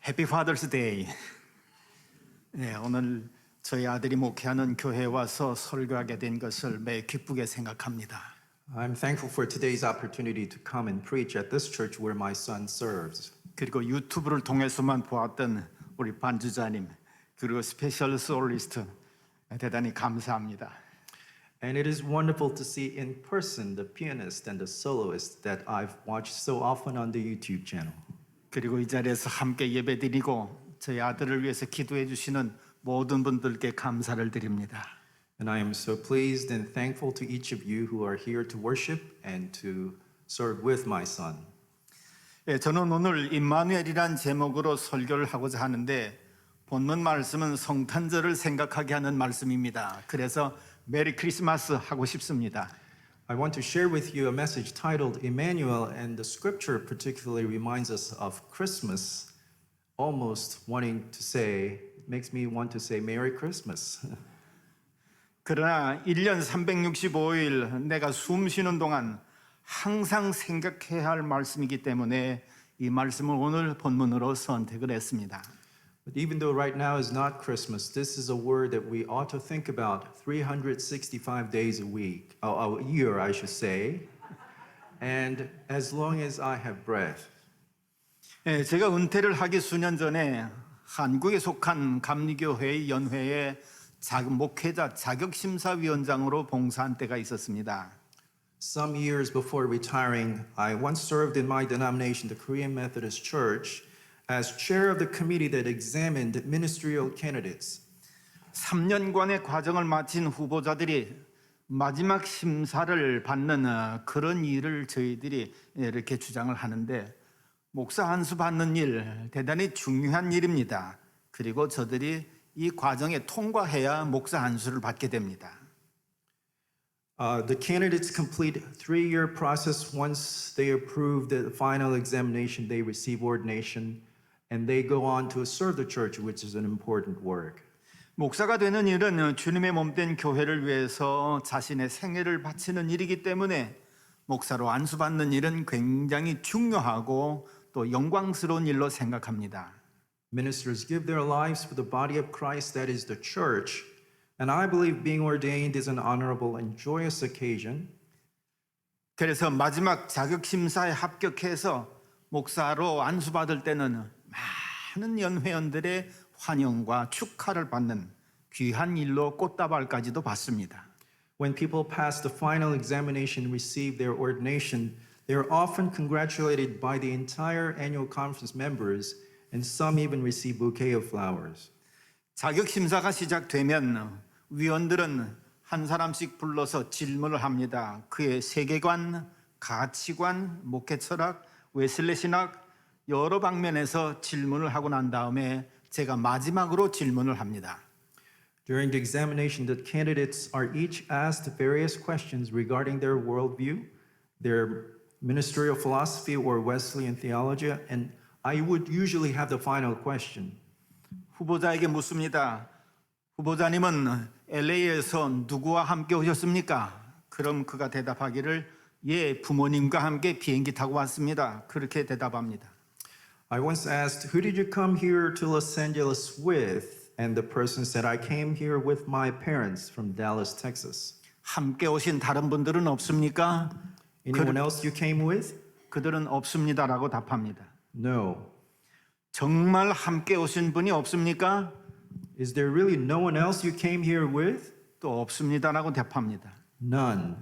해피 파더스 데이. 네, 오늘 저희 아들이 목회하는 교회에 와서 설교하게 된 것을 매우 기쁘게 생각합니다. I'm thankful for today's opportunity to come and preach at this church where my son serves. 그리고 유튜브를 통해서만 보았던 우리 반주자님 그리고 스페셜 솔리스트 대단히 감사합니다. And it is wonderful to see in person the pianist and the soloist that I've watched so often on the YouTube channel. 그리고 이 자리에서 함께 예배드리고 저희 아들을 위해서 기도해 주시는 모든 분들께 감사를 드립니다. And I am so pleased and thankful to each of you who are here to worship and to serve with my son. 예, 저는 오늘 임마누엘이란 제목으로 설교를 하고자 하는데 본문 말씀은 성탄절을 생각하게 하는 말씀입니다. 그래서 메리 크리스마스 하고 싶습니다. I want to share with you a message titled Emmanuel, and the scripture particularly reminds us of Christmas, almost wanting to say, makes me want to say Merry Christmas. 그러나 1년 365일 내가 숨 쉬는 동안 항상 생각해야 할 말씀이기 때문에 이 말씀을 오늘 본문으로 선택을 했습니다. But even though right now is not Christmas, this is a word that we ought to think about 365 days a week, a year, I should say, and as long as I have breath. 예, 제가 은퇴를 하기 수년 전에 한국에 속한 감리교회 연회에 목회자 자격심사위원장으로 봉사한 때가 있었습니다. Some years before retiring, I once served in my denomination, the Korean Methodist Church, as chair of the committee that examined ministerial candidates. 3년간의 과정을 마친 후보자들이 마지막 심사를 받는 그런 일을 저희들이 이렇게 주장을 하는데 목사 안수 받는 일 대단히 중요한 일입니다. 그리고 저들이 이 과정에 통과해야 목사 안수를 받게 됩니다. The candidates complete a 3-year process. Once they approve the final examination, they receive ordination, and they go on to serve the church, which is an important work. 목사가 되는 일은 주님의 몸된 교회를 위해서 자신의 생애를 바치는 일이기 때문에 목사로 안수받는 일은 굉장히 중요하고 또 영광스러운 일로 생각합니다. Ministers give their lives for the body of Christ, that is the church, and I believe being ordained is an honorable and joyous occasion. 그래서 마지막 자격심사에 합격해서 목사로 안수받을 때는 많은 연회원들의 환영과 축하를 받는 귀한 일로 꽃다발까지도 받습니다. When people pass the final examination and receive their ordination, they are often congratulated by the entire annual conference members, and some even receive bouquet of flowers. 자격심사가 시작되면 위원들은 한 사람씩 불러서 질문을 합니다. 그의 세계관, 가치관, 목회 철학, 웨슬레 신학 여러 방면에서 질문을 하고 난 다음에 제가 마지막으로 질문을 합니다. During the examination, the candidates are each asked various questions regarding their worldview, their ministerial philosophy or Wesleyan theology, and I would usually have the final question. 후보자에게 묻습니다. 후보자님은 LA에서 누구와 함께 오셨습니까? 그럼 그가 대답하기를 예, 부모님과 함께 비행기 타고 왔습니다. 그렇게 대답합니다. I once asked, who did you come here to Los Angeles with? And the person said, I came here with my parents from Dallas, Texas. 함께 오신 다른 분들은 없습니까? Anyone else you came with? 그들은 없습니다라고 답합니다. No. 정말 함께 오신 분이 없습니까? Is there really no one else you came here with? 또 없습니다라고 답합니다. None.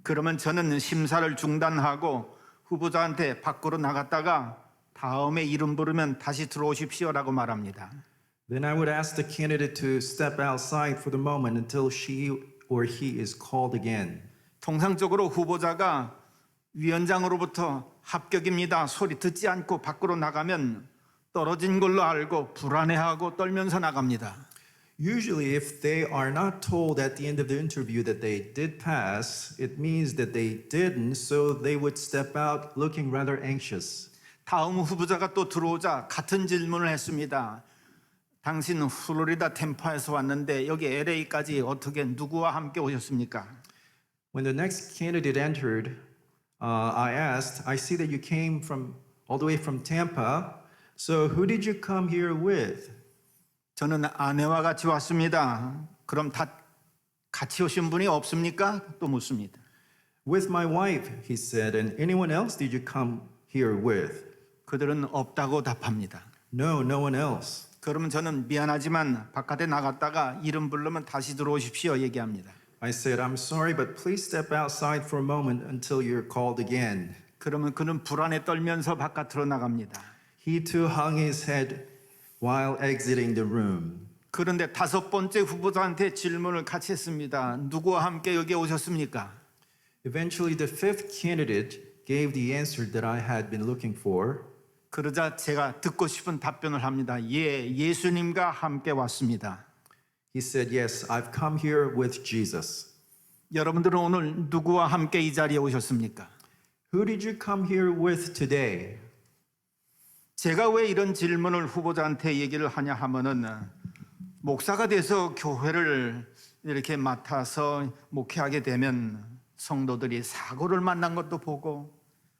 그러면 저는 심사를 중단하고 후보자한테 밖으로 나갔다가 다음에 이름 부르면 다시 들어오십시오라고 말합니다. Then I would ask the candidate to step outside for the moment until she or he is called again. 통상적으로 후보자가 위원장으로부터 합격입니다 소리 듣지 않고 밖으로 나가면 떨어진 걸로 알고 불안해하고 떨면서 나갑니다. Usually, if they are not told at the end of the interview that they did pass, it means that they didn't, so they would step out looking rather anxious. 다음 후보자가 또 들어오자 같은 질문을 했습니다. 당신은 플로리다 템파에서 왔는데 여기 LA까지 어떻게 누구와 함께 오셨습니까? When the next candidate entered, I asked, I see that you came from all the way from Tampa. So who did you come here with? 저는 아내와 같이 왔습니다. 그럼 다 같이 오신 분이 없습니까? 또 묻습니다. With my wife, he said, and anyone else did you come here with? 그들은 없다고 답합니다. No, no one else. 그러면 저는 미안하지만 바깥에 나갔다가 이름 부르면 다시 들어오십시오 얘기합니다. I said, I'm sorry, but please step outside for a moment until you're called again. 그러면 그는 불안에 떨면서 바깥으로 나갑니다. He too hung his head while exiting the room. 그런데 다섯 번째 후보자한테 질문을 같이 했습니다. 누구와 함께 여기 오셨습니까? Eventually, the fifth candidate gave the answer that I had been looking for. 그러자 제가 듣고 싶은 답변을 합니다. 예, 예수님과 함께 왔습니다. He said, Yes, I've come here with Jesus. 여러분들은 오늘 누구와 함께 이 자리에 오셨습니까? Who did you come here with today? 제가 왜 이런 질문을 후보자한테 얘기를 하냐 하면은 목사가 돼서 교회를 이렇게 맡아서 목회하게 되면 성도들이 사고를 만난 것도 보고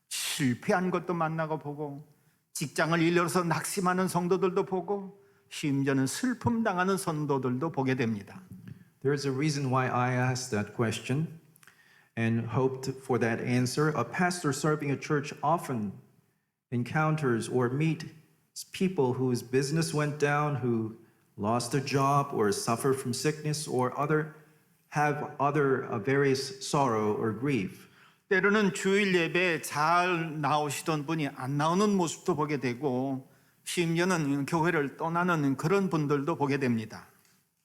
실패한 것도 만나고 보고 직장을 잃어서 낙심하는 성도들도 보고 심지어는 슬픔 당하는 성도들도 보게 됩니다. There's a reason why I asked that question and hoped for that answer. A pastor serving a church often encounters or meet people whose business went down, who lost a job or suffer from sickness or have other various sorrow or grief. 때로는 주일 예배에 잘 나오시던 분이 안 나오는 모습도 보게 되고 심지어는 교회를 떠나는 그런 분들도 보게 됩니다.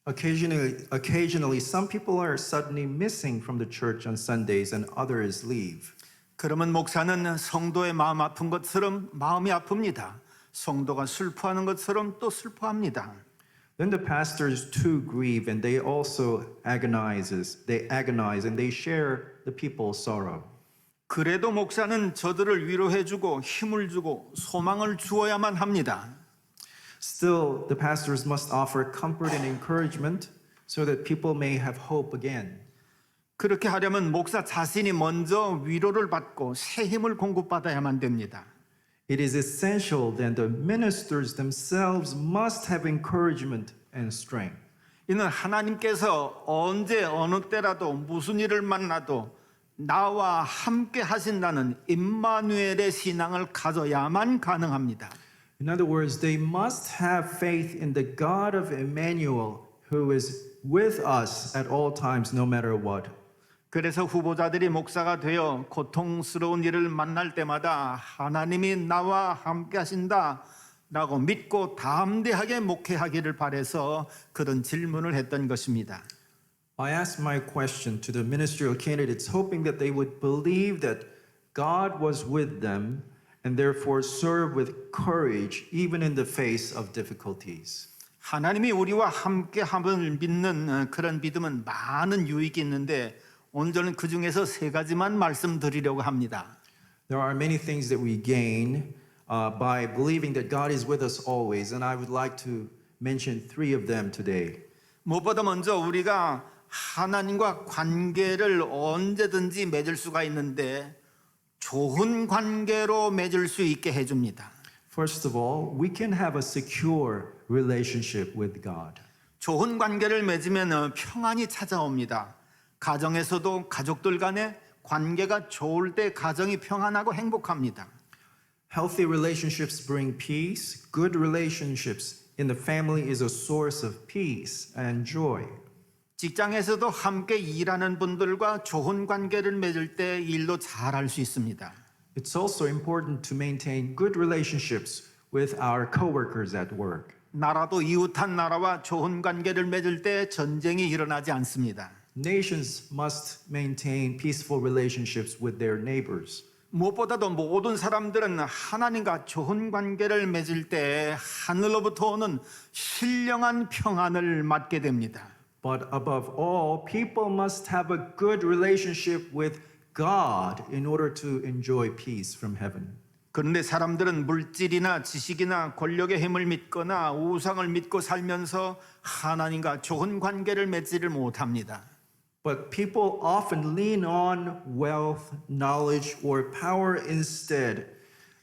Occasionally, some people are suddenly missing from the church on Sundays and others leave. 그러면 목사는 성도의 마음 아픈 것처럼 마음이 아픕니다. 성도가 슬퍼하는 것처럼 또 슬퍼합니다. Then the pastors too grieve and they also agonize and they share the people's sorrow. 그래도 목사는 저들을 위로해주고 힘을 주고 소망을 주어야만 합니다. Still, the pastors must offer comfort and encouragement so that people may have hope again. 그렇게 하려면 목사 자신이 먼저 위로를 받고 새 힘을 공급받아야만 됩니다. It is essential that the ministers themselves must have encouragement and strength. 이는 하나님께서 언제 어느 때라도 무슨 일을 만나도 나와 함께 하신다는 임마누엘의 신앙을 가져야만 가능합니다. In other words, they must have faith in the God of Emmanuel who is with us at all times, no matter what. 그래서 후보자들이 목사가 되어 고통스러운 일을 만날 때마다 하나님이 나와 함께 하신다 라고 믿고 담대하게 목회하기를 바라서 그런 질문을 했던 것입니다. I asked my question to the ministerial candidates, hoping that they would believe that God was with them and therefore serve with courage even in the face of difficulties. 하나님이 우리와 함께함을 믿는 그런 믿음은 많은 유익이 있는데 오늘 저는 그 중에서 세 가지만 말씀드리려고 합니다. There are many things that we gain by believing that God is with us always, and I would like to mention three of them today. 무엇보다 먼저 우리가 하나님과 관계를 언제든지 맺을 수가 있는데 좋은 관계로 맺을 수 있게 해줍니다. First of all, we can have a secure relationship with God. 좋은 관계를 맺으면 평안이 찾아옵니다. 가정에서도 가족들 간에 관계가 좋을 때 가정이 평안하고 행복합니다. Healthy relationships bring peace. Good relationships in the family is a source of peace and joy. 직장에서도 함께 일하는 분들과 좋은 관계를 맺을 때 일도 잘할 수 있습니다. It's also important to maintain good relationships with our coworkers at work. 나라도 이웃한 나라와 좋은 관계를 맺을 때 전쟁이 일어나지 않습니다. Nations must maintain peaceful relationships with their neighbors. 무엇보다도 모든 사람들은 하나님과 좋은 관계를 맺을 때 하늘로부터 오는 신령한 평안을 맞게 됩니다. But above all, people must have a good relationship with God in order to enjoy peace from heaven. 그런데 사람들은 물질이나 지식이나 권력의 힘을 믿거나 우상을 믿고 살면서 하나님과 좋은 관계를 맺지를 못합니다. But people often lean on wealth, knowledge, or power instead,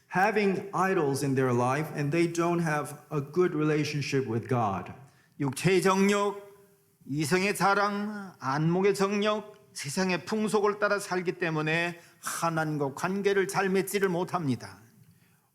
having idols in their life and they don't have a good relationship with God. 육체의 정욕, 이성의 자랑, 안목의 정욕, 세상의 풍속을 따라 살기 때문에 하나님과 관계를 잘 맺지를 못합니다.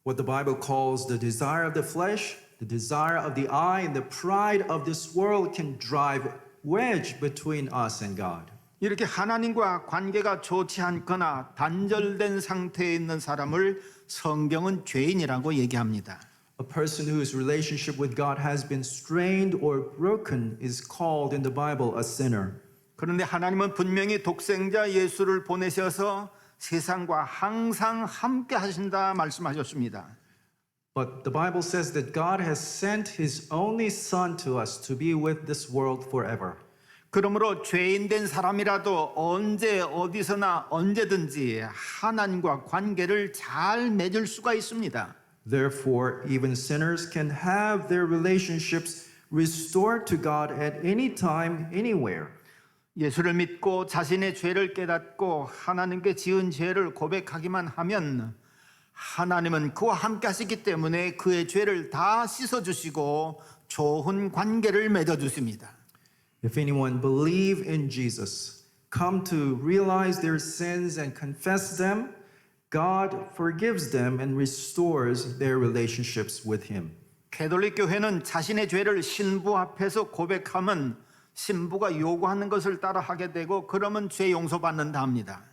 What the Bible calls the desire of the flesh, the desire of the eye, and the pride of this world can drive wedge between us and God. 이렇게 하나님과 관계가 좋지 않거나 단절된 상태에 있는 사람을 성경은 죄인이라고 얘기합니다. A person whose relationship with God has been strained or broken is called in the Bible a sinner. 그런데 하나님은 분명히 독생자 예수를 보내셔서 세상과 항상 함께 하신다 말씀하셨습니다. But the Bible says that God has sent his only son to us to be with this world forever. 그러므로 죄인 된 사람이라도 언제 어디서나 언제든지 하나님과 관계를 잘 맺을 수가 있습니다. Therefore, even sinners can have their relationships restored to God at any time, anywhere. 예수를 믿고 자신의 죄를 깨닫고 하나님께 지은 죄를 고백하기만 하면 하나님은 그와 함께 하시기 때문에 그의 죄를 다 씻어주시고 좋은 관계를 맺어주십니다. If anyone believe in Jesus, come to realize their sins and confess them, God forgives them and restores their relationships with him. 가톨릭 교회는 자신의 죄를 신부 앞에서 고백하면 신부가 요구하는 것을 따라 하게 되고 그러면 죄 용서받는다 합니다.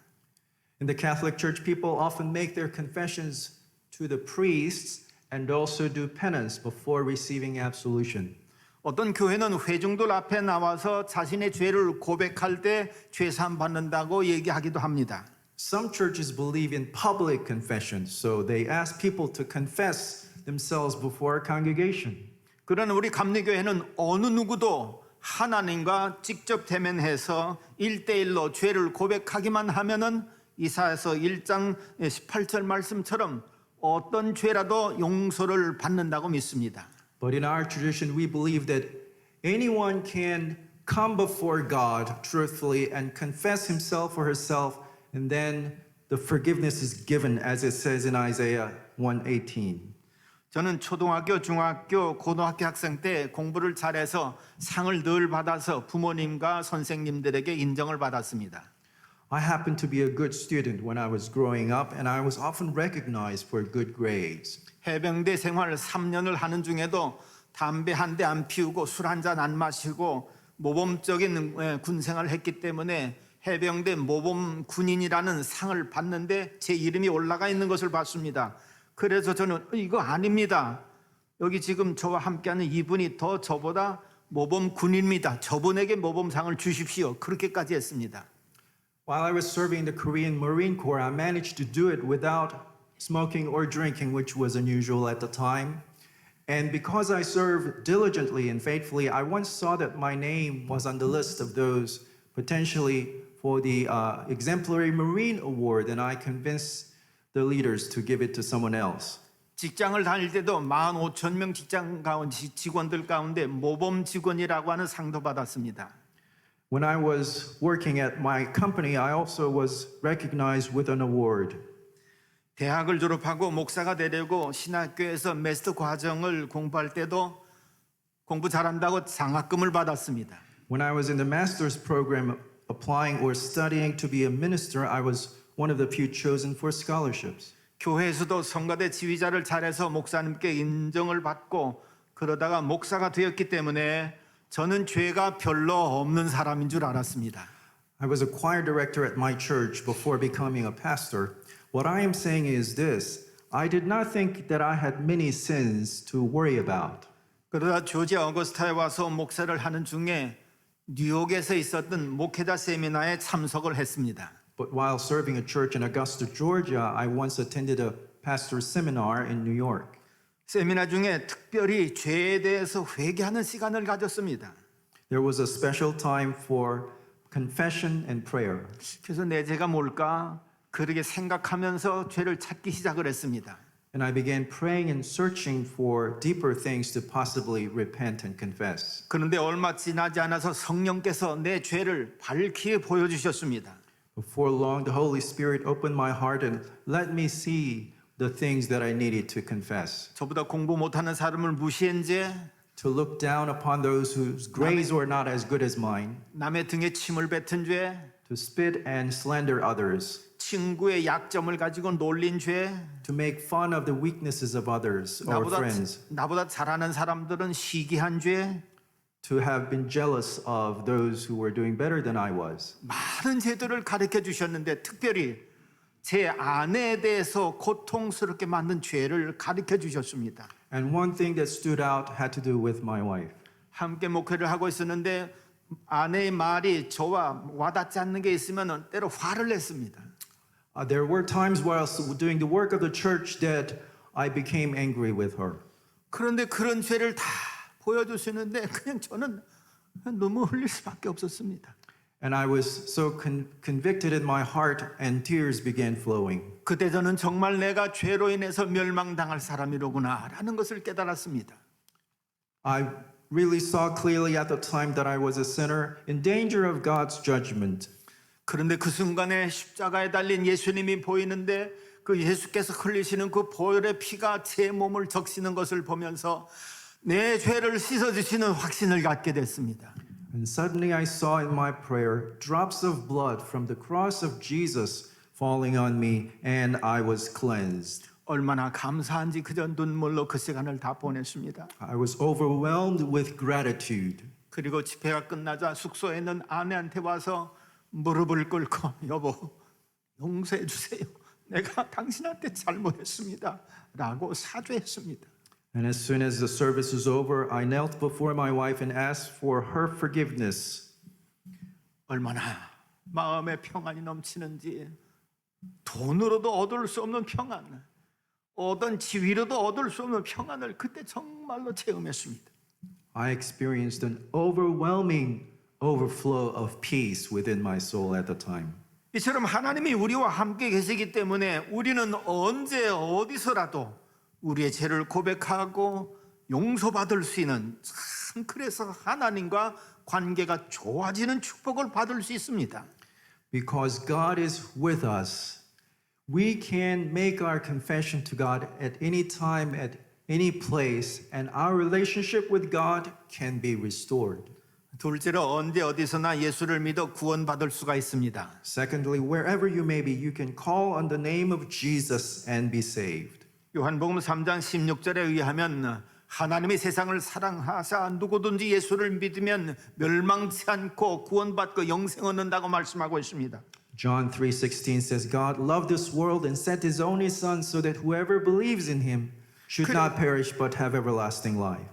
In the Catholic Church, people often make their confessions to the priests and also do penance before receiving absolution. 어떤 교회는 회중들 앞에 나와서 자신의 죄를 고백할 때 죄사함 받는다고 얘기하기도 합니다. Some churches believe in public confession, so they ask people to confess themselves before a congregation. 그러나 우리 감리교회는 어느 누구도 하나님과 직접 대면해서 1대1로 죄를 고백하기만 하면은 이사야서 1장 18절 말씀처럼 어떤 죄라도 용서를 받는다고 믿습니다. But in our tradition, we believe that anyone can come before God truthfully and confess himself or herself, and then the forgiveness is given, as it says in Isaiah 1:18. 저는 초등학교, 중학교, 고등학교 학생 때 공부를 잘해서 상을 늘 받아서 부모님과 선생님들에게 인정을 받았습니다. I happened to be a good student when I was growing up, and I was often recognized for good grades. 해병대 생활 3년을 하는 중에도 담배 한 대 안 피우고 술 한 잔 안 마시고 모범적인 군 생활을 했기 때문에 해병대 모범 군인이라는 상을 받는데 제 이름이 올라가 있는 것을 봤습니다. 그래서 저는 이거 아닙니다. 여기 지금 저와 함께하는 이분이 더 저보다 모범 군인입니다. 저분에게 모범상을 주십시오. 그렇게까지 했습니다. While I was serving the Korean Marine Corps, I managed to do it without smoking or drinking, which was unusual at the time. And because I served diligently and faithfully, I once saw that my name was on the list of those potentially for the Exemplary Marine Award, and I convinced the leaders to give it to someone else. 직장을 다닐 때도 15,000명 직원들 가운데 모범 직원이라고 하는 상도 받았습니다. When I was working at my company, I also was recognized with an award. 대학을 졸업하고 목사가 되려고 신학교에서 마스터 과정을 공부할 때도 공부 잘한다고 장학금을 받았습니다. When I was in the master's program applying or studying to be a minister, I was one of the few chosen for scholarships. 교회에서도 성가대 지휘자를 잘해서 목사님께 인정을 받고 그러다가 목사가 되었기 때문에 저는 죄가 별로 없는 사람인 줄 알았습니다. I was a choir director at my church before becoming a pastor. What I am saying is this: I did not think that I had many sins to worry about. 그러다 조지아 어거스타에 와서 목사를 하는 중에 뉴욕에서 있었던 목회자 세미나에 참석을 했습니다. But while serving a church in Augusta, Georgia, I once attended a pastor's seminar in New York. 세미나 중에 특별히 죄에 대해서 회개하는 시간을 가졌습니다. There was a special time for confession and prayer. 그래서 내 죄가 뭘까? 그렇게 생각하면서 죄를 찾기 시작을 했습니다. And I began praying and searching for deeper things to possibly repent and confess. 그런데 얼마 지나지 않아서 성령께서 내 죄를 밝히 보여주셨습니다. Before long, the Holy Spirit opened my heart and let me see the things that I needed to confess. 저보다 공부 못하는 사람을 무시한 죄, To look down upon those whose grades were not as good as mine. 남의 등에 침을 뱉은 죄, To spit and slander others. 친구의 약점을 가지고 놀린 죄, To make fun of the weaknesses of others or friends. 나보다 잘하는 사람들은 시기한 죄, To have been jealous of those who were doing better than I was. 많은 죄들을 가르쳐 주셨는데 특별히 제 아내에 대해서 고통스럽게 만든 죄를 가르쳐 주셨습니다. And one thing that stood out had to do with my wife. 함께 목회를 하고 있었는데 아내의 말이 저와 와닿지 않는 게 있으면 때로 화를 냈습니다. There were times while doing the work of the church that I became angry with her. 그런데 그런 죄를 다 보여주시는데 그냥 저는 눈물 흘릴 수밖에 없었습니다. And I was so convicted in my heart and tears began flowing. 그때 저는 정말 내가 죄로 인해서 멸망당할 사람이로구나라는 것을 깨달았습니다. I really saw clearly at the time that I was a sinner in danger of God's judgment. 그런데 그 순간에 십자가에 달린 예수님이 보이는데 그 예수께서 흘리시는 그 보혈의 피가 제 몸을 적시는 것을 보면서 내 죄를 씻어주시는 확신을 갖게 됐습니다. And suddenly I saw in my prayer drops of blood from the cross of Jesus falling on me, and I was cleansed. 얼마나 감사한지 그저 눈물로 그 시간을 다 보냈습니다. I was overwhelmed with gratitude. 그리고 집회가 끝나자 숙소에 있는 아내한테 와서 무릎을 꿇고 여보 용서해 주세요. 내가 당신한테 잘못했습니다. 라고 사죄했습니다. And as soon as the service was over, I knelt before my wife and asked for her forgiveness. 얼마나 마음에 평안이 넘치는지 돈으로도 얻을 수 없는 평안, 어떤 지위로도 얻을 수 없는 평안을 그때 정말로 체험했습니다. I experienced an overwhelming overflow of peace within my soul at the time. 이처럼 하나님이 우리와 함께 계시기 때문에 우리는 언제 어디서라도 우리의 죄를 고백하고 용서받을 수 있는 참 그래서 하나님과 관계가 좋아지는 축복을 받을 수 있습니다. Because God is with us, we can make our confession to God at any time, at any place, and our relationship with God can be restored. 둘째로 언제 어디서나 예수를 믿어 구원받을 수가 있습니다. Secondly, wherever you may be, you can call on the name of Jesus and be saved. 요한복음 3장 16절에 의하면 하나님이 세상을 사랑하사 누구든지 예수를 믿으면 멸망치 않고 구원받고 영생 얻는다고 말씀하고 있습니다. John 3:16 says, God loved this world and sent his only son so that whoever believes in him should not perish but have everlasting life.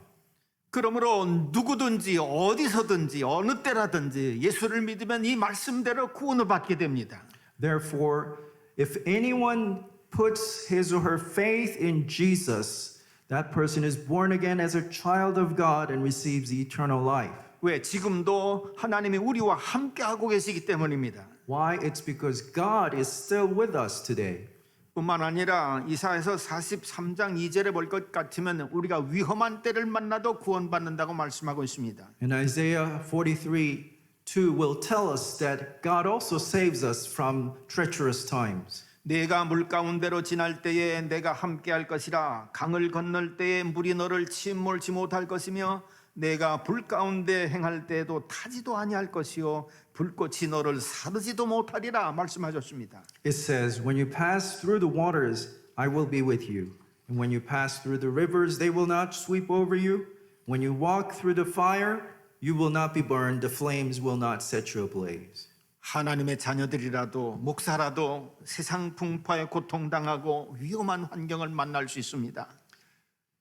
그러므로 누구든지 어디서든지 어느 때라든지 예수를 믿으면 이 말씀대로 구원을 받게 됩니다. Therefore, if anyone puts his or her faith in Jesus, that person is born again as a child of God and receives eternal life. 왜? 지금도 하나님이 우리와 함께하고 계시기 때문입니다. Why? It's because God is still with us today. 뿐만 아니라 이사야서 43장 2절에 볼 것 같으면 우리가 위험한 때를 만나도 구원받는다고 말씀하고 있습니다. And Isaiah 43:2 will tell us that God also saves us from treacherous times. 내가 물 가운데로 지날 때에 내가 함께할 것이라 강을 건널 때에 물이 너를 침몰치 못할 것이며 내가 불 가운데 행할 때에도 타지도 아니할 것이요 불꽃이 너를 사르지도 못하리라 말씀하셨습니다. It says, when you pass through the waters, I will be with you. And when you pass through the rivers, they will not sweep over you. When you walk through the fire, you will not be burned. The flames will not set you ablaze. 하나님의 자녀들이라도 목사라도 세상 풍파에 고통당하고 위험한 환경을 만날 수 있습니다.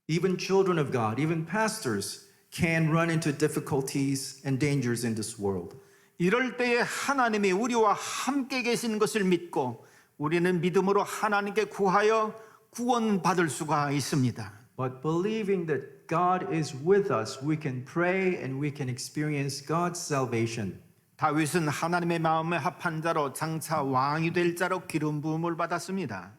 Even children of God, even pastors, can run into difficulties and dangers in this world. 이럴 때에 하나님이 우리와 함께 계신 것을 믿고 우리는 믿음으로 하나님께 구하여 구원받을 수가 있습니다. But believing that God is with us, we can pray and we can experience God's salvation. 다윗은 하나님의 마음에 합한 자로 장차 왕이 될 자로 기름 부음을 받았습니다.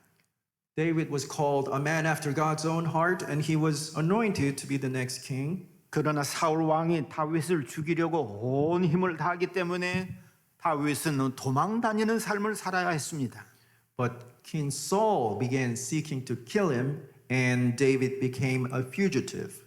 David was called a man after God's own heart, and he was anointed to be the next king. 그러나 사울 왕이 다윗을 죽이려고 온 힘을 다하기 때문에 다윗은 도망 다니는 삶을 살아야 했습니다. But King Saul began seeking to kill him, and David became a fugitive.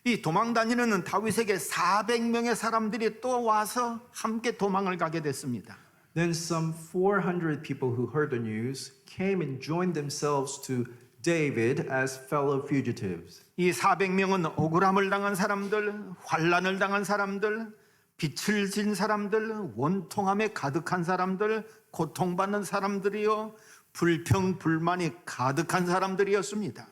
이 도망 다니는 다윗에게 400명의 사람들이 또 와서 함께 도망을 가게 됐습니다. Then some 400 people who heard the news came and joined themselves to David as fellow fugitives. 이 400명은 억울함을 당한 사람들, 환난을 당한 사람들, 빛을 진 사람들, 원통함에 가득한 사람들, 고통받는 사람들이요, 불평, 불만이 가득한 사람들이었습니다.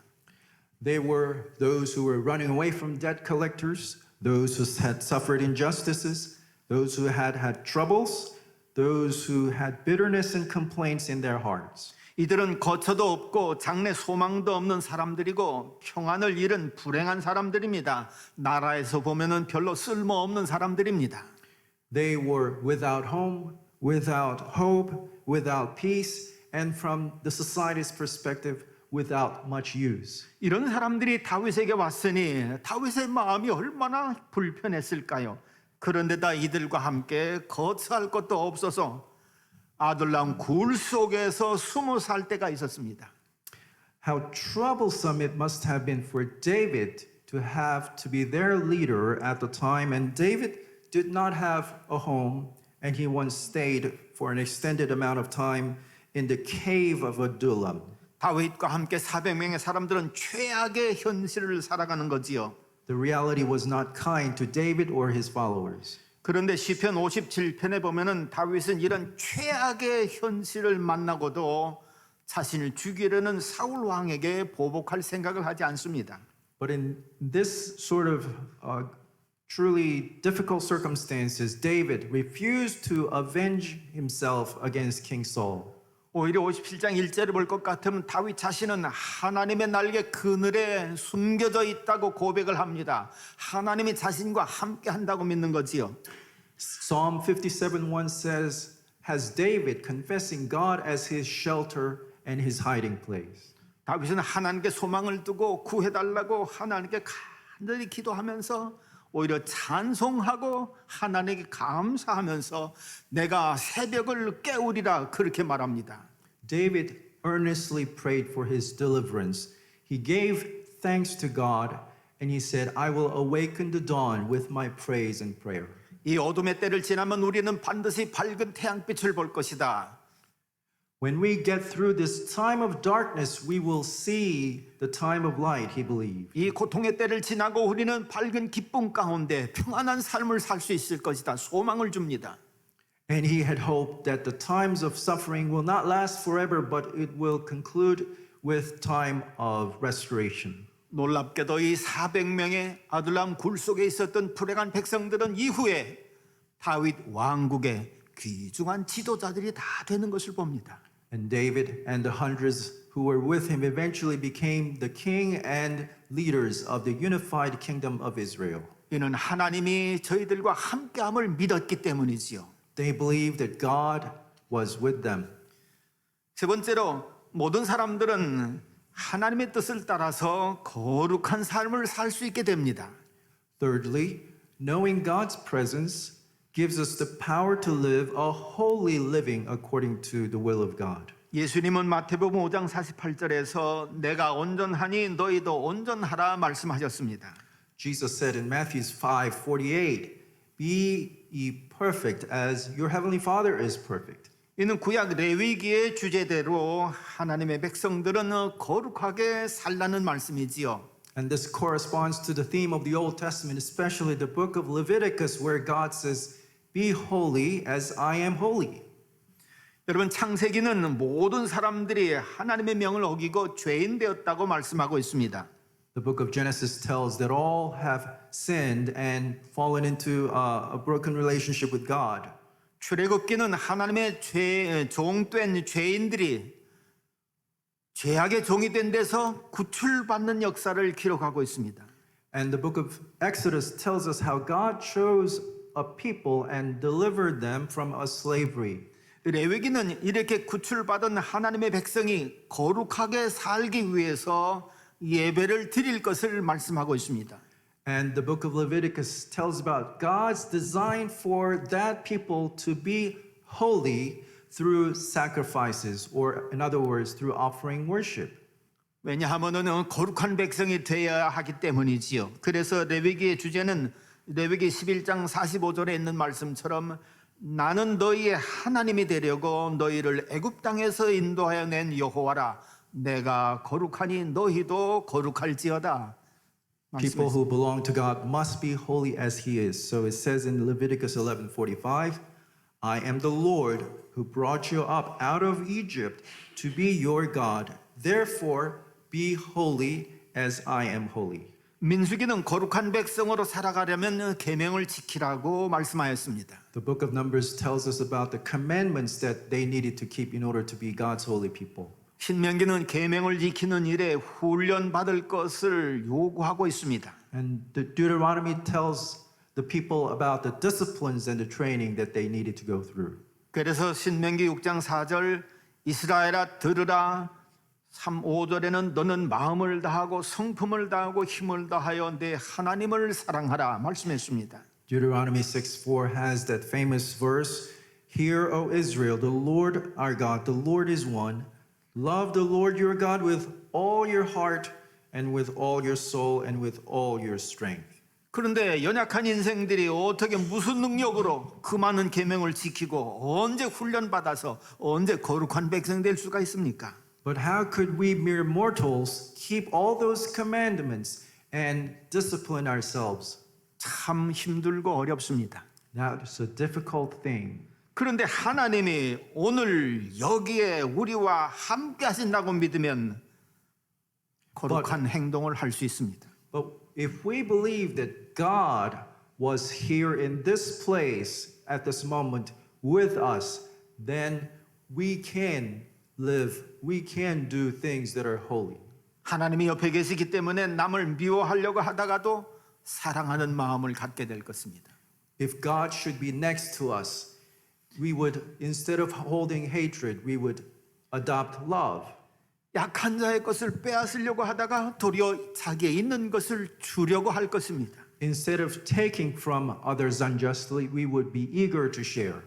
They were those who were running away from debt collectors, those who had suffered injustices, those who had had troubles, those who had bitterness and complaints in their hearts. 이들은 거처도 없고 장래 소망도 없는 사람들이고 평안을 잃은 불행한 사람들입니다. 나라에서 보면은 별로 쓸모없는 사람들입니다. They were without home, without hope, without peace, and from the society's perspective, without much use. 이런 사람들이 다윗에게 왔으니 다윗의 마음이 얼마나 불편했을까요? 그런데다 이들과 함께 거처할 것도 없어서 아둘람 굴 속에서 숨어 살 때가 있었습니다. How troublesome it must have been for David to have to be their leader at the time, and David did not have a home, and he once stayed for an extended amount of time in the cave of Adullam. 다윗과 함께 400명의 사람들은 최악의 현실을 살아가는 거지요. The reality was not kind to David or his followers. 그런데 시편 57편에 보면은 다윗은 이런 최악의 현실을 만나고도 자신을 죽이려는 사울 왕에게 보복할 생각을 하지 않습니다. But in this sort of truly difficult circumstances, David refused to avenge himself against King Saul. 오히려 57장 1절을 볼 것 같으면 다윗 자신은 하나님의 날개 그늘에 숨겨져 있다고 고백을 합니다. 하나님이 자신과 함께 한다고 믿는 거지요. Psalm 57:1 says, has David confessing God as his shelter and his hiding place. 다윗은 하나님께 소망을 두고 구해달라고 하나님께 간절히 기도하면서 오히려 찬송하고 하나님께 감사하면서 내가 새벽을 깨우리라 그렇게 말합니다. David earnestly prayed for his deliverance. He gave thanks to God and he said, I will awaken the dawn with my praise and prayer. 이 어둠의 때를 지나면 우리는 반드시 밝은 태양빛을 볼 것이다. When we get through this time of darkness, we will see the time of light, he believed. 이 고통의 때를 지나고 우리는 밝은 기쁨 가운데 평안한 삶을 살 수 있을 것이다. 소망을 줍니다. And he had hoped that the times of suffering will not last forever, but it will conclude with time of restoration. 놀랍게도 이 400명의 아둘람 굴 속에 있었던 불행한 백성들은 이후에 다윗 왕국의 귀중한 지도자들이 다 되는 것을 봅니다. And David and the hundreds who were with him eventually became the king and leaders of the unified kingdom of Israel. 이는 하나님이 저희들과 함께함을 믿었기 때문이지요. They believed that God was with them. 세 번째로 모든 사람들은 하나님의 뜻을 따라서 거룩한 삶을 살 수 있게 됩니다. Thirdly, knowing God's presence gives us the power to live a holy living according to the will of God. 예수님은 마태복음 5장 48절에서 내가 온전하니 너희도 온전하라 말씀하셨습니다. Jesus said in Matthew 5:48, be ye perfect as your heavenly Father is perfect. 이는 구약 레위기의 주제대로 하나님의 백성들은 거룩하게 살라는 말씀이지요. And this corresponds to the theme of the Old Testament, especially the book of Leviticus, where God says, be holy as I am holy. 여러분 창세기는 모든 사람들이 하나님의 명을 어기고 죄인 되었다고 말씀하고 있습니다. The book of Genesis tells that all have sinned and fallen into a broken relationship with God. 출애굽기는 하나님의 종된 죄인들이 죄악의 종이 된 데서 구출받는 역사를 기록하고 있습니다. And the book of Exodus tells us how God chose a people and delivered them from a slavery. 레위기는 이렇게 구출받은 하나님의 백성이 거룩하게 살기 위해서 예배를 드릴 것을 말씀하고 있습니다. And the book of Leviticus tells about God's design for that people to be holy through sacrifices, or in other words, through offering worship. 왜냐하면은 거룩한 백성이 되어야 하기 때문이지요. 그래서 레위기의 주제는 레위기 11장 45절에 있는 말씀처럼 나는 너희의 하나님이 되려고 너희를 애굽 땅에서 인도하여 낸 여호와라. 내가 거룩하니 너희도 거룩할지어다. People who belong to God must be holy as he is. So it says in Leviticus 11:45, I am the Lord who brought you up out of Egypt to be your God. Therefore, be holy as I am holy. 민수기는 거룩한 백성으로 살아가려면 계명을 지키라고 말씀하였습니다. The book of Numbers tells us about the commandments that they needed to keep in order to be God's holy people. 신명기는 계명을 지키는 일에 훈련 받을 것을 요구하고 있습니다. And the Deuteronomy tells the people about the disciplines and the training that they needed to go through. 그래서 신명기 6장 4절 이스라엘아 들으라 3, 5절에는 너는 마음을 다하고 성품을 다하고 힘을 다하여 내 하나님을 사랑하라 말씀했습니다. Deuteronomy 6:4 has that famous verse, Hear, O Israel, the Lord our God, the Lord is one. Love the Lord your God with all your heart and with all your soul and with all your strength. 그런데 연약한 인생들이 어떻게 무슨 능력으로 그 많은 계명을 지키고 언제 훈련 받아서 언제 거룩한 백성 될 수가 있습니까? But how could we mere mortals keep all those commandments and discipline ourselves? 참 힘들고 어렵습니다. Now, it's a difficult thing. 그런데 하나님이 오늘 여기에 우리와 함께 하신다고 믿으면 거룩한 행동을 할 수 있습니다. But if we believe that God was here in this place at this moment with us, then we can live, we can do things that are holy. 하나님이 옆에 계시기 때문에 남을 미워하려고 하다가도 사랑하는 마음을 갖게 될 것입니다. If God should be next to us, we would, instead of holding hatred, we would adopt love. 약한 자의 것을 빼앗으려고 하다가 도리어 자기의 있는 것을 주려고 할 것입니다. Instead of taking from others unjustly, we would be eager to share.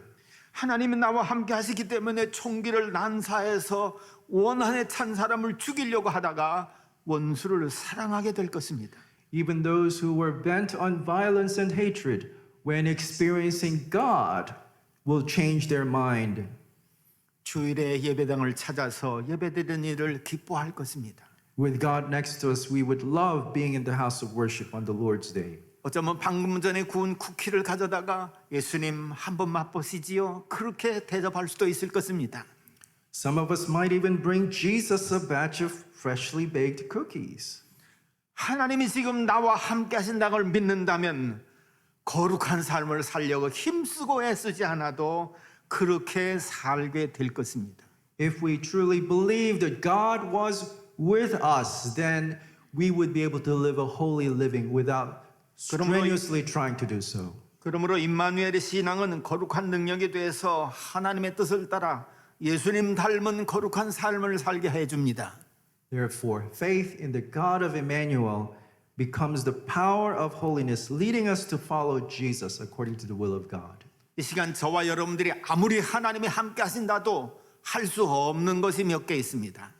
하나님이 나와 함께 하시기 때문에 총기를 난사해서 원한에 찬 사람을 죽이려고 하다가 원수를 사랑하게 될 것입니다. Even those who were bent on violence and hatred, when experiencing God, will change their mind. 주일에 예배당을 찾아서 예배드리는 일을 기뻐할 것입니다. With God next to us, we would love being in the house of worship on the Lord's day. 어쩌면 방금 전에 구운 쿠키를 가져다가 예수님 한번 맛보시지요. 그렇게 대접할 수도 있을 것입니다. Some of us might even bring Jesus a batch of freshly baked cookies. 하나님이 지금 나와 함께 하신다는 걸 믿는다면 거룩한 삶을 살려고 힘쓰고 애쓰지 않아도 그렇게 살게 될 것입니다. If we truly believe that God was with us, then we would be able to live a holy living without strenuously trying to do so. 그러므로 임마누엘의 신앙은 거룩한 능력에 대해서 하나님의 뜻을 따라 예수님 닮은 거룩한 삶을 살게 해줍니다. Therefore, faith in the God of Emmanuel becomes the power of holiness, leading us to follow Jesus according to the will of God. 이 시간 저와 여러분들이 아무리 하나님이 함께 하신다도 할 수 없는 것이 몇 개 있습니다.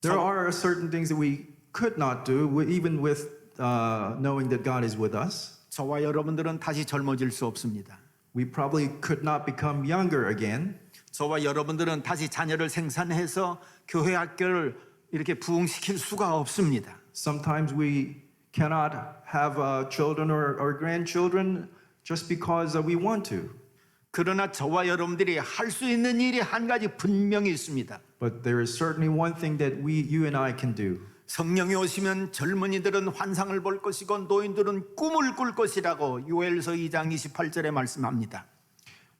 There are certain things that we could not do, even with knowing that God is with us. 저와 여러분들은 다시 젊어질 수 없습니다. We probably could not become younger again. 저와 여러분들은 다시 자녀를 생산해서 교회 학교를 이렇게 부흥시킬 수가 없습니다. Sometimes we cannot have children or grandchildren just because we want to. 그러나 저와 여러분들이 할 수 있는 일이 한 가지 분명히 있습니다. But there is certainly one thing that you and I can do. 성령이 오시면 젊은이들은 환상을 볼 것이고 노인들은 꿈을 꿀 것이라고 요엘서 2장 28절에 말씀합니다.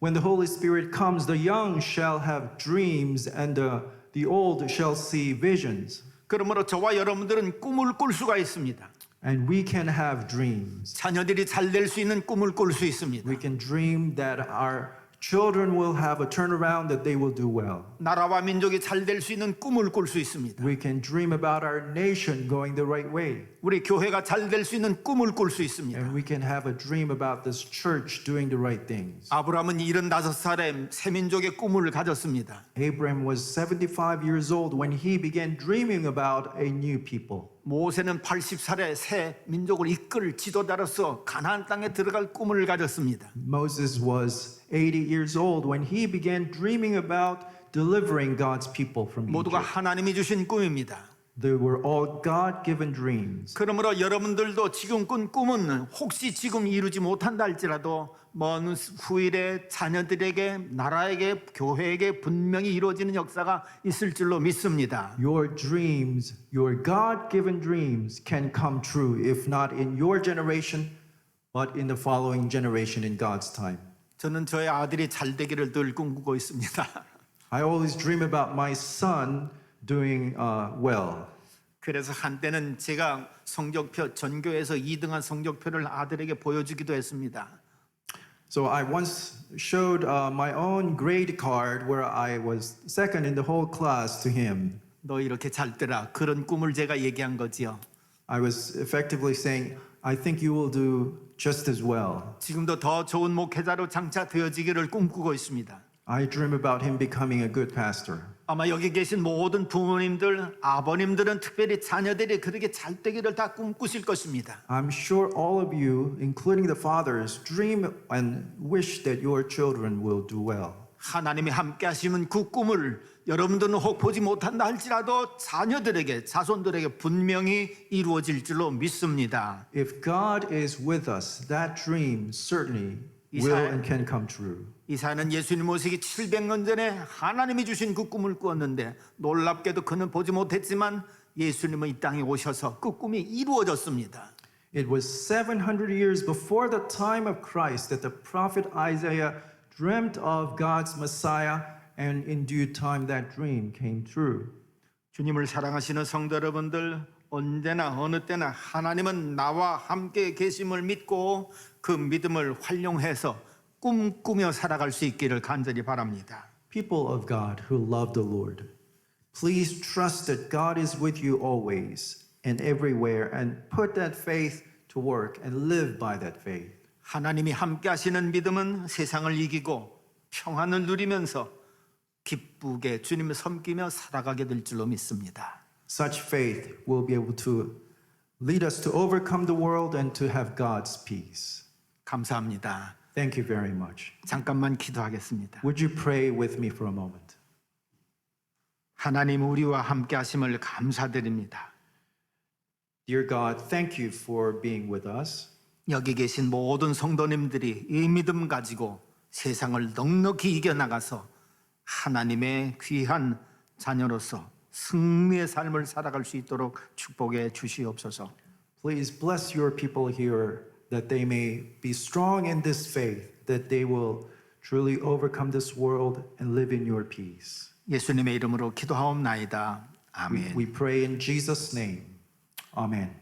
When the Holy Spirit comes, the young shall have dreams and the old shall see visions. 그러므로 저와 여러분들은 꿈을 꿀 수가 있습니다. And we can have dreams. 자녀들이 잘 될 수 있는 꿈을 꿀 수 있습니다. We can dream that our children will have a turnaround that they will do well. 나라와 민족이 잘 될 수 있는 꿈을 꿀 수 있습니다. We can dream about our nation going the right way. 우리 교회가 잘 될 수 있는 꿈을 꿀 수 있습니다. And we can have a dream about this church doing the right things. 아브라함은 75살에 새 민족의 꿈을 가졌습니다. Abraham was 75 years old when he began dreaming about a new people. 모세는 80살에 새 민족을 이끌 지도자로서 가나안 땅에 들어갈 꿈을 가졌습니다. Moses was 80 years old when he began dreaming about delivering God's people from 모두가 Egypt. 하나님이 주신 꿈입니다. They were all God-given dreams. 그러므로 여러분들도 지금 꾼 꿈은 혹시 지금 이루지 못한다 할지라도 먼 후일에 자녀들에게, 나라에게, 교회에게 분명히 이루어지는 역사가 있을 줄로 믿습니다. Your dreams, your God-given dreams can come true if not in your generation, but in the following generation in God's time. 저는 저의 아들이 잘 되기를 늘 꿈꾸고 있습니다. I always dream about my son doing well. 그래서 한때는 제가 성적표 전교에서 2등한 성적표를 아들에게 보여주기도 했습니다. So I once showed my own grade card where I was second in the whole class to him. 너 이렇게 잘 되라. 그런 꿈을 제가 얘기한 거지요. I was effectively saying, I think you will do just as well. 지금도 더 좋은 목회자로 장차 되어지기를 꿈꾸고 있습니다. I dream about him becoming a good pastor. 아마 여기 계신 모든 부모님들, 아버님들은 특별히 자녀들이 그렇게 잘 되기를 다 꿈꾸실 것입니다. I'm sure all of you, including the fathers, dream and wish that your children will do well. 하나님이 함께 하시는 그 꿈을 여러분들은 혹 보지 못한다 할지라도 자녀들에게, 자손들에게 분명히 이루어질 줄로 믿습니다. If God is with us, that dream certainly will and can come true. 이사야는 예수님 오시기 700년 전에 하나님이 주신 그 꿈을 꾸었는데 놀랍게도 그는 보지 못했지만 예수님은 이 땅에 오셔서 그 꿈이 이루어졌습니다. It was 700 years before the time of Christ that the prophet Isaiah dreamt of God's Messiah, and in due time that dream came true. 주님을 사랑하시는 성도 여러분들, 언제나 어느 때나 하나님은 나와 함께 계심을 믿고 그 믿음을 활용해서 꿈꾸며 살아갈 수 있기를 간절히 바랍니다. People of God who love the Lord, please trust that God is with you always and everywhere, and put that faith to work and live by that faith. 하나님이 함께 하시는 믿음은 세상을 이기고 평안을 누리면서 기쁘게 주님을 섬기며 살아가게 될 줄로 믿습니다. Such faith will be able to lead us to overcome the world and to have God's peace. 감사합니다. Thank you very much. 잠깐만 기도하겠습니다. Would you pray with me for a moment? 하나님 우리와 함께 하심을 감사드립니다. Dear God, thank you for being with us. 여기 계신 모든 성도님들이 이 믿음 가지고 세상을 넉넉히 이겨나가서 하나님의 귀한 자녀로서 승리의 삶을 살아갈 수 있도록 축복해 주시옵소서. Please bless your people here that they may be strong in this faith, that they will truly overcome this world and live in your peace. 예수님의 이름으로 기도하옵나이다. 아멘. We pray in Jesus' name. Amen.